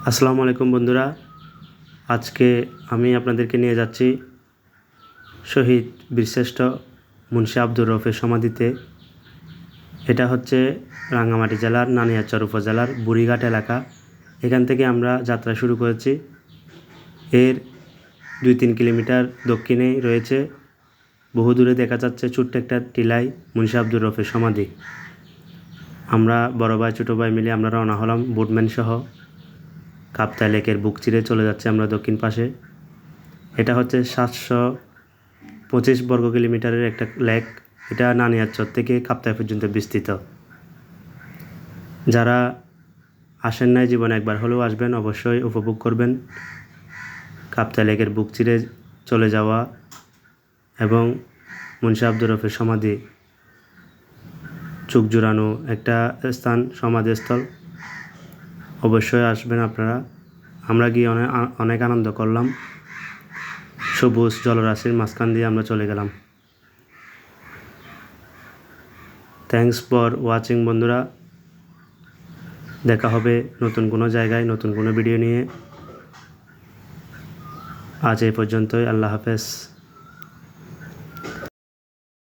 আসসালামু আলাইকুম বন্ধুরা, আজকে আমি আপনাদেরকে নিয়ে যাচ্ছি শহীদ বীরশ্রেষ্ঠ মুন্সি আব্দুর রউফের সমাধিতে। এটা হচ্ছে রাঙ্গামাটি জেলার নানিয়ারচর উপজেলার বুড়িঘাট এলাকা। এখান থেকে আমরা যাত্রা শুরু করেছি। এর 2-3 কিলোমিটার দক্ষিণেই রয়েছে, বহু দূরে দেখা যাচ্ছে ছোট্ট একটা টিলায় মুন্সি আব্দুর রউফের সমাধি। আমরা বড় ভাই ছোটো ভাই মিলে আমরা রওনা হলাম বোটম্যান সহ। কাপ্তাই লেকের বুক চিরে চলে যাচ্ছে আমরা দক্ষিণ পাশে। এটা হচ্ছে 725 বর্গ কিলোমিটারের একটা লেক। এটা নানিয়ারচর থেকে কাপ্তাই পর্যন্ত বিস্তৃত। যারা আসেন নাই, জীবনে একবার হলেও আসবেন, অবশ্যই উপভোগ করবেন কাপ্তাই লেকের বুক চিরে চলে যাওয়া এবং মুন্সি আব্দুর রউফের সমাধি চোখ জুড়ানো একটা স্থান, সমাধিস্থল। অবশ্যই আসবেন আপনারা। আমরা গিয়ে অনেক আনন্দ করলাম। সবুজ জলরাশির মাঝখান দিয়ে আমরা চলে গেলাম। থ্যাঙ্কস ফর ওয়াচিং বন্ধুরা। দেখা হবে নতুন কোনো জায়গায় নতুন কোনো ভিডিও নিয়ে। আজ এই পর্যন্তই। আল্লাহ হাফেজ।